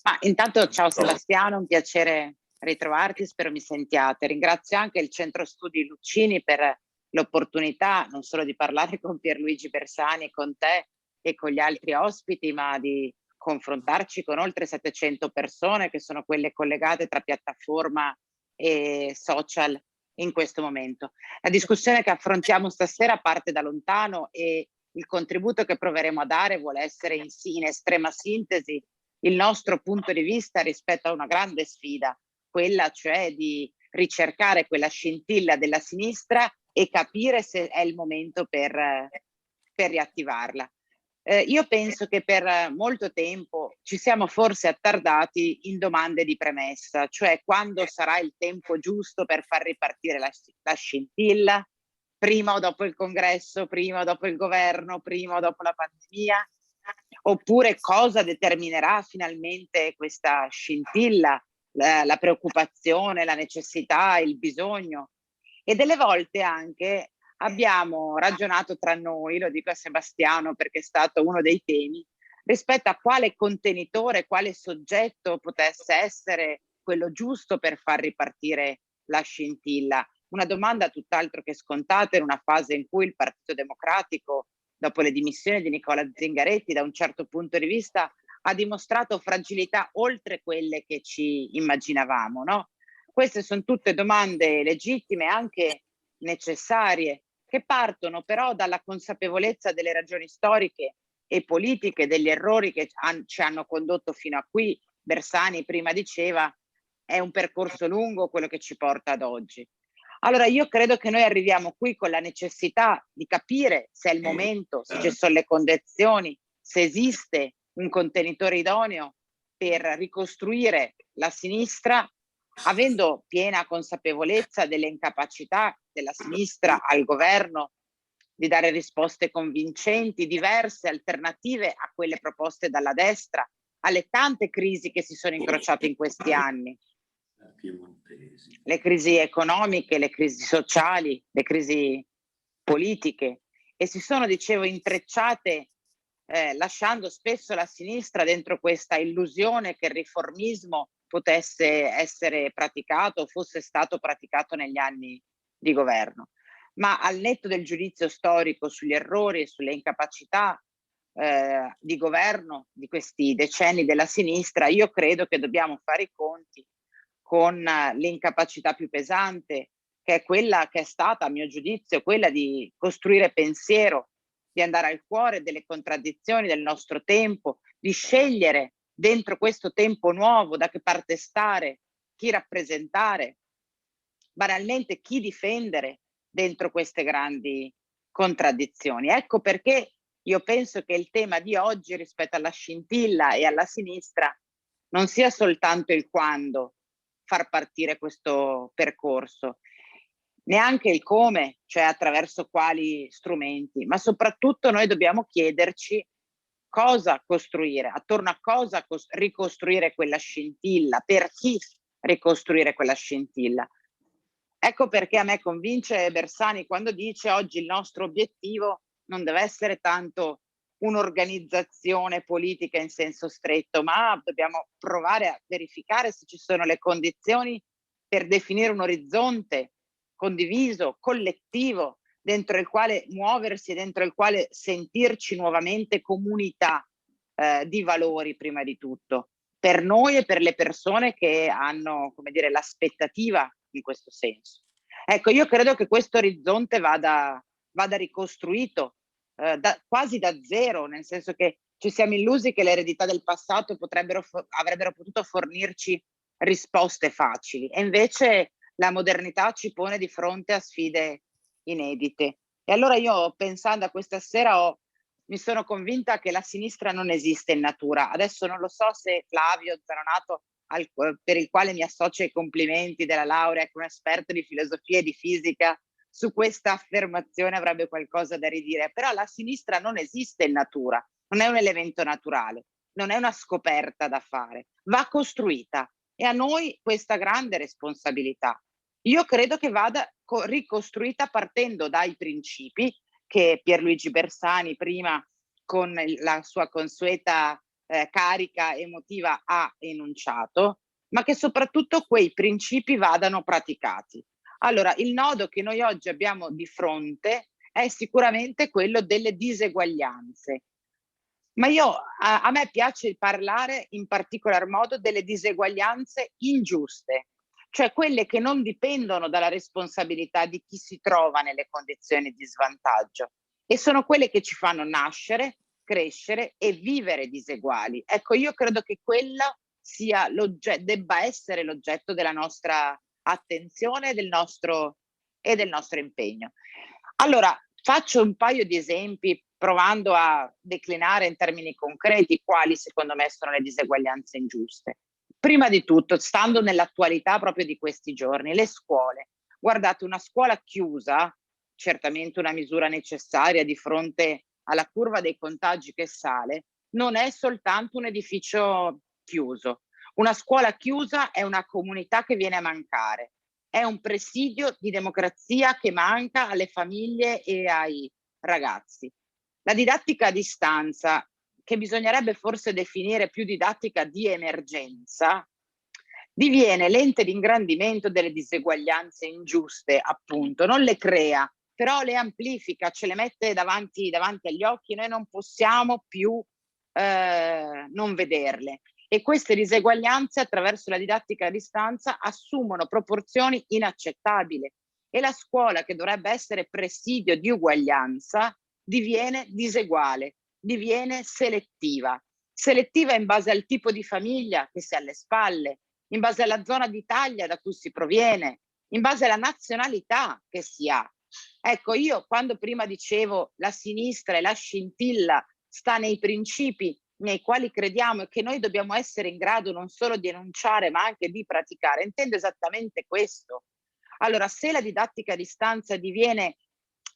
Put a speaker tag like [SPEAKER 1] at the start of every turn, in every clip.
[SPEAKER 1] Ma intanto ciao
[SPEAKER 2] Ciao.
[SPEAKER 1] Sebastiano, un piacere ritrovarti, spero mi sentiate. Ringrazio anche il Centro Studi Luccini per l'opportunità non solo di parlare con Pierluigi Bersani, con te e con gli altri ospiti, ma di confrontarci con oltre 700 persone che sono quelle collegate tra piattaforma e social in questo momento. La discussione che affrontiamo stasera parte da lontano e il contributo che proveremo a dare vuole essere in estrema sintesi il nostro punto di vista rispetto a una grande sfida, quella cioè di ricercare quella scintilla della sinistra e capire se è il momento per riattivarla. Io penso che per molto tempo ci siamo forse attardati in domande di premessa, cioè quando sarà il tempo giusto per far ripartire la scintilla, prima o dopo il congresso, prima o dopo il governo, prima o dopo la pandemia, oppure cosa determinerà finalmente questa scintilla, la preoccupazione, la necessità, il bisogno. E delle volte anche abbiamo ragionato tra noi, lo dico a Sebastiano perché è stato uno dei temi, rispetto a quale contenitore, quale soggetto potesse essere quello giusto per far ripartire la scintilla. Una domanda tutt'altro che scontata in una fase in cui il Partito Democratico, dopo le dimissioni di Nicola Zingaretti, da un certo punto di vista ha dimostrato fragilità oltre quelle che ci immaginavamo, no? Queste son tutte domande legittime, anche necessarie, che partono però dalla consapevolezza delle ragioni storiche e politiche, degli errori che ci hanno condotto fino a qui. Bersani prima diceva: "È un percorso lungo quello che ci porta ad oggi". Allora io credo che noi arriviamo qui con la necessità di capire se è il momento, se ci son le condizioni, se esiste un contenitore idoneo per ricostruire la sinistra, avendo piena consapevolezza delle incapacità della sinistra al governo di dare risposte convincenti, diverse, alternative a quelle proposte dalla destra, alle tante crisi che si sono incrociate in questi anni.
[SPEAKER 2] Piemontesi.
[SPEAKER 1] Le crisi economiche, le crisi sociali, le crisi politiche e si sono, dicevo, intrecciate, lasciando spesso la sinistra dentro questa illusione che il riformismo potesse essere praticato o fosse stato praticato negli anni di governo. Ma al netto del giudizio storico sugli errori e sulle incapacità, di governo di questi decenni della sinistra, io credo che dobbiamo fare i conti con l'incapacità più pesante, che è quella che è stata, a mio giudizio, quella di costruire pensiero, di andare al cuore delle contraddizioni del nostro tempo, di scegliere dentro questo tempo nuovo da che parte stare, chi rappresentare, banalmente chi difendere dentro queste grandi contraddizioni. Ecco perché io penso che il tema di oggi rispetto alla scintilla e alla sinistra non sia soltanto il quando far partire questo percorso, neanche il come, cioè attraverso quali strumenti, ma soprattutto noi dobbiamo chiederci cosa costruire, attorno a cosa ricostruire quella scintilla, per chi ricostruire quella scintilla. Ecco perché a me convince Bersani quando dice oggi il nostro obiettivo non deve essere tanto un'organizzazione politica in senso stretto, ma dobbiamo provare a verificare se ci sono le condizioni per definire un orizzonte condiviso, collettivo, dentro il quale muoversi, dentro il quale sentirci nuovamente comunità di valori prima di tutto, per noi e per le persone che hanno, come dire, l'aspettativa in questo senso. Ecco, io credo che questo orizzonte vada ricostruito, quasi da zero, nel senso che ci siamo illusi che le eredità del passato avrebbero potuto fornirci risposte facili e invece la modernità ci pone di fronte a sfide inedite. E allora io pensando a questa sera mi sono convinta che la sinistra non esiste in natura. Adesso non lo so se Flavio Zanonato, per il quale mi associo ai complimenti della laurea, che è un esperto di filosofia e di fisica, su questa affermazione avrebbe qualcosa da ridire. Però la sinistra non esiste in natura, non è un elemento naturale, non è una scoperta da fare, va costruita e a noi questa grande responsabilità. Io credo che vada ricostruita partendo dai principi che Pierluigi Bersani prima con la sua consueta carica emotiva ha enunciato, ma che soprattutto quei principi vadano praticati. Allora, il nodo che noi oggi abbiamo di fronte è sicuramente quello delle diseguaglianze. Ma a me piace parlare in particolar modo delle diseguaglianze ingiuste, cioè quelle che non dipendono dalla responsabilità di chi si trova nelle condizioni di svantaggio e sono quelle che ci fanno nascere, crescere e vivere diseguali. Ecco, io credo che quella debba essere l'oggetto della nostra attenzione e del nostro impegno. Allora, faccio un paio di esempi provando a declinare in termini concreti quali secondo me sono le diseguaglianze ingiuste. Prima di tutto, stando nell'attualità proprio di questi giorni, le scuole. Guardate, una scuola chiusa, certamente una misura necessaria di fronte alla curva dei contagi che sale, non è soltanto un edificio chiuso. Una scuola chiusa è una comunità che viene a mancare, è un presidio di democrazia che manca alle famiglie e ai ragazzi. La didattica a distanza, che bisognerebbe forse definire più didattica di emergenza, diviene lente di ingrandimento delle diseguaglianze ingiuste, appunto, non le crea, però le amplifica, ce le mette davanti agli occhi, noi non possiamo più non vederle. E queste diseguaglianze attraverso la didattica a distanza assumono proporzioni inaccettabili e la scuola, che dovrebbe essere presidio di uguaglianza, diviene diseguale, diviene selettiva. Selettiva in base al tipo di famiglia che si ha alle spalle, in base alla zona d'Italia da cui si proviene, in base alla nazionalità che si ha. Ecco, io quando prima dicevo la sinistra e la scintilla sta nei principi nei quali crediamo e che noi dobbiamo essere in grado non solo di enunciare ma anche di praticare, intendo esattamente questo. Allora, se la didattica a distanza diviene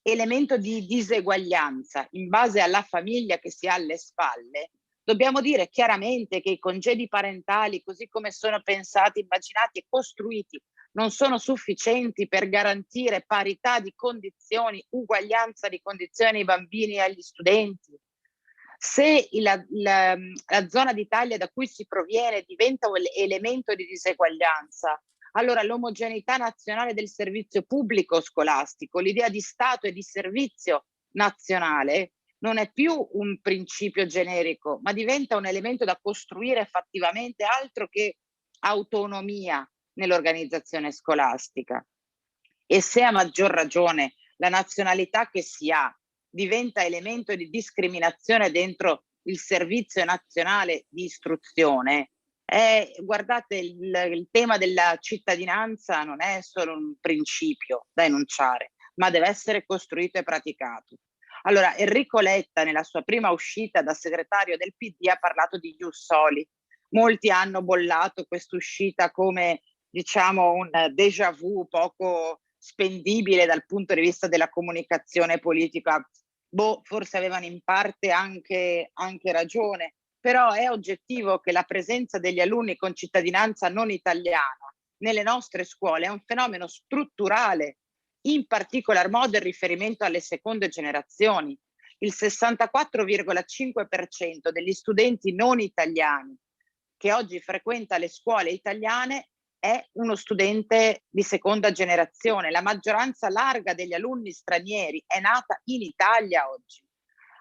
[SPEAKER 1] elemento di diseguaglianza in base alla famiglia che si ha alle spalle, dobbiamo dire chiaramente che i congedi parentali, così come sono pensati, immaginati e costruiti, non sono sufficienti per garantire parità di condizioni, uguaglianza di condizioni ai bambini e agli studenti. Se la zona d'Italia da cui si proviene diventa un elemento di diseguaglianza, allora l'omogeneità nazionale del servizio pubblico scolastico, l'idea di Stato e di servizio nazionale, non è più un principio generico, ma diventa un elemento da costruire fattivamente, altro che autonomia nell'organizzazione scolastica. E se a maggior ragione la nazionalità che si ha diventa elemento di discriminazione dentro il servizio nazionale di istruzione, guardate, il tema della cittadinanza non è solo un principio da enunciare, ma deve essere costruito e praticato. Allora, Enrico Letta, nella sua prima uscita da segretario del PD, ha parlato di ius soli. Molti hanno bollato quest'uscita come, diciamo, un déjà vu poco spendibile dal punto di vista della comunicazione politica. Forse avevano in parte anche ragione, però è oggettivo che la presenza degli alunni con cittadinanza non italiana nelle nostre scuole è un fenomeno strutturale, in particolar modo in riferimento alle seconde generazioni. Il 64,5% degli studenti non italiani che oggi frequenta le scuole italiane è uno studente di seconda generazione. La maggioranza larga degli alunni stranieri è nata in Italia oggi.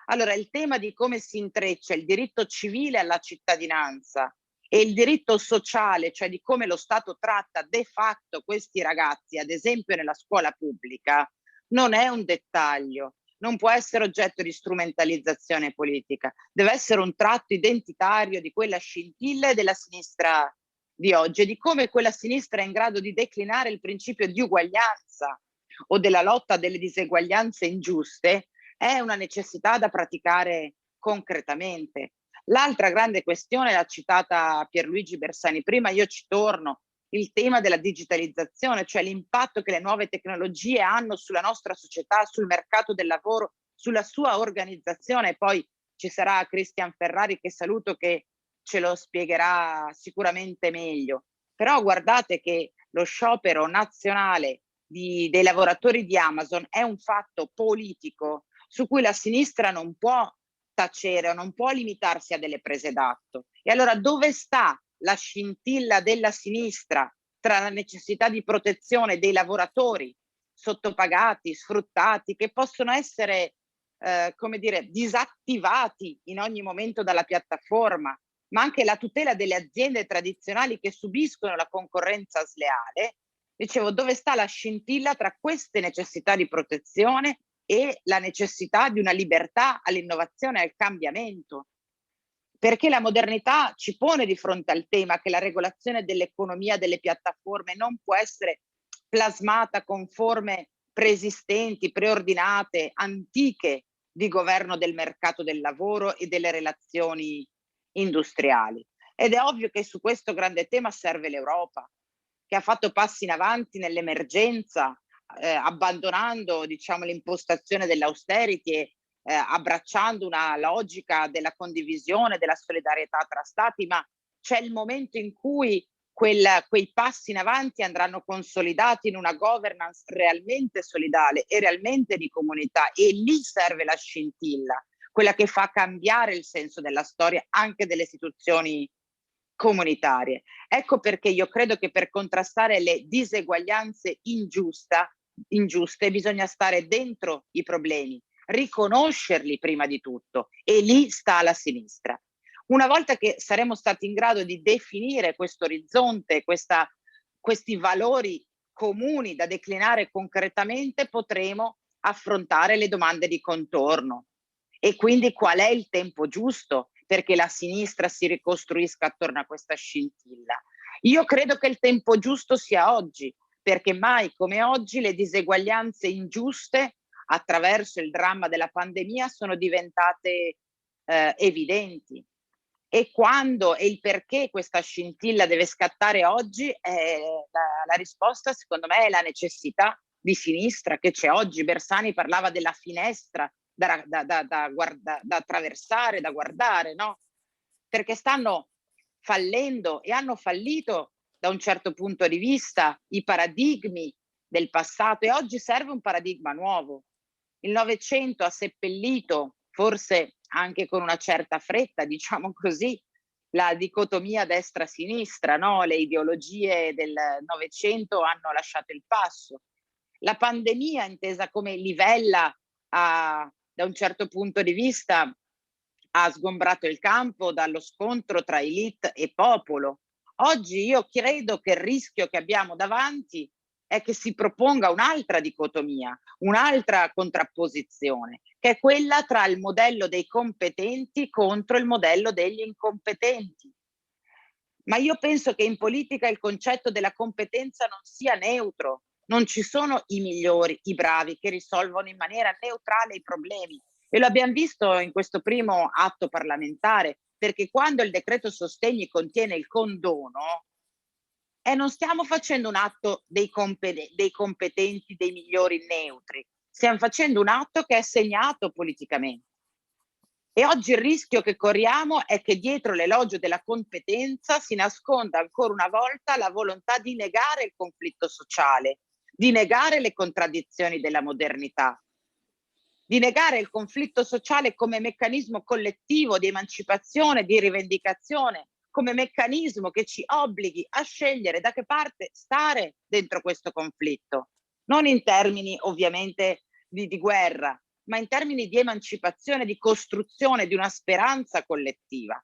[SPEAKER 1] Allora, il tema di come si intreccia il diritto civile alla cittadinanza e il diritto sociale, cioè di come lo Stato tratta de facto questi ragazzi, ad esempio nella scuola pubblica, non è un dettaglio, non può essere oggetto di strumentalizzazione politica, deve essere un tratto identitario di quella scintilla e della sinistra di oggi e di come quella sinistra è in grado di declinare il principio di uguaglianza o della lotta delle diseguaglianze ingiuste è una necessità da praticare concretamente. L'altra grande questione l'ha citata Pierluigi Bersani prima, io ci torno, il tema della digitalizzazione, cioè l'impatto che le nuove tecnologie hanno sulla nostra società, sul mercato del lavoro, sulla sua organizzazione. Poi ci sarà Cristian Ferrari, che saluto, che ce lo spiegherà sicuramente meglio. Però guardate che lo sciopero nazionale dei lavoratori di Amazon è un fatto politico su cui la sinistra non può tacere, non può limitarsi a delle prese d'atto. E allora dove sta la scintilla della sinistra tra la necessità di protezione dei lavoratori sottopagati, sfruttati, che possono essere, come dire, disattivati in ogni momento dalla piattaforma, ma anche la tutela delle aziende tradizionali che subiscono la concorrenza sleale. Dicevo, dove sta la scintilla tra queste necessità di protezione e la necessità di una libertà all'innovazione e al cambiamento? Perché la modernità ci pone di fronte al tema che la regolazione dell'economia delle piattaforme non può essere plasmata con forme preesistenti, preordinate, antiche di governo del mercato del lavoro e delle relazioni industriali. Ed è ovvio che su questo grande tema serve l'Europa, che ha fatto passi in avanti nell'emergenza, abbandonando, diciamo, l'impostazione dell'austerity e abbracciando una logica della condivisione, della solidarietà tra stati, ma c'è il momento in cui quei passi in avanti andranno consolidati in una governance realmente solidale e realmente di comunità, e lì serve la scintilla, quella che fa cambiare il senso della storia anche delle istituzioni comunitarie. Ecco perché io credo che per contrastare le diseguaglianze ingiuste bisogna stare dentro i problemi, riconoscerli prima di tutto, e lì sta la sinistra. Una volta che saremo stati in grado di definire questo orizzonte, questi valori comuni da declinare concretamente, potremo affrontare le domande di contorno. E quindi qual è il tempo giusto perché la sinistra si ricostruisca attorno a questa scintilla? Io credo che il tempo giusto sia oggi, perché mai come oggi le diseguaglianze ingiuste attraverso il dramma della pandemia sono diventate evidenti. E quando e il perché questa scintilla deve scattare oggi, la risposta secondo me è la necessità di sinistra che c'è oggi. Bersani parlava della finestra da attraversare, da guardare, no? Perché stanno fallendo e hanno fallito da un certo punto di vista i paradigmi del passato, e oggi serve un paradigma nuovo. Il Novecento ha seppellito, forse anche con una certa fretta, diciamo così, la dicotomia destra-sinistra, no? Le ideologie del Novecento hanno lasciato il passo. La pandemia, intesa come livella, da un certo punto di vista, ha sgombrato il campo dallo scontro tra elite e popolo. Oggi io credo che il rischio che abbiamo davanti è che si proponga un'altra dicotomia, un'altra contrapposizione, che è quella tra il modello dei competenti contro il modello degli incompetenti. Ma io penso che in politica il concetto della competenza non sia neutro. Non ci sono i migliori, i bravi che risolvono in maniera neutrale i problemi. E lo abbiam visto in questo primo atto parlamentare, perché quando il decreto sostegni contiene il condono, non stiamo facendo un atto dei competenti, dei migliori neutri, stiam facendo un atto che è segnato politicamente. E oggi il rischio che corriamo è che dietro l'elogio della competenza si nasconda ancora una volta la volontà di negare il conflitto sociale, di negare le contraddizioni della modernità, di negare il conflitto sociale come meccanismo collettivo di emancipazione, di rivendicazione, come meccanismo che ci obblighi a scegliere da che parte stare dentro questo conflitto, non in termini ovviamente di guerra, ma in termini di emancipazione, di costruzione di una speranza collettiva.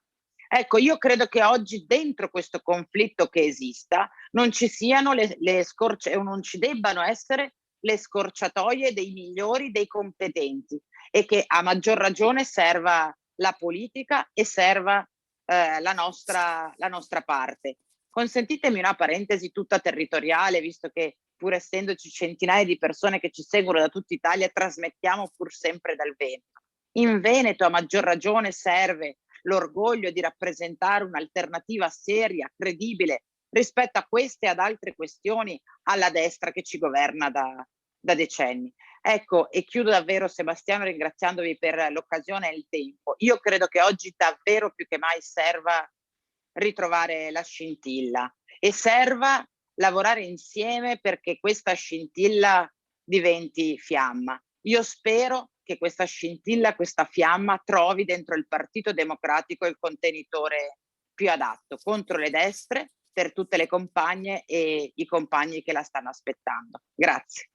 [SPEAKER 1] Ecco, io credo che oggi dentro questo conflitto che esista non ci siano non ci debbano essere le scorciatoie dei migliori, dei competenti, e che a maggior ragione serva la politica e serva la nostra parte. Consentitemi una parentesi tutta territoriale, visto che pur essendoci centinaia di persone che ci seguono da tutta Italia, trasmettiamo pur sempre dal Veneto. In Veneto a maggior ragione serve l'orgoglio di rappresentare un'alternativa seria, credibile, rispetto a queste e ad altre questioni alla destra che ci governa da decenni. Ecco, e chiudo davvero, Sebastiano, ringraziandovi per l'occasione e il tempo. Io credo che oggi davvero più che mai serva ritrovare la scintilla e serva lavorare insieme perché questa scintilla diventi fiamma. Io spero che questa scintilla, questa fiamma trovi dentro il Partito Democratico il contenitore più adatto contro le destre, per tutte le compagne e i compagni che la stanno aspettando. Grazie.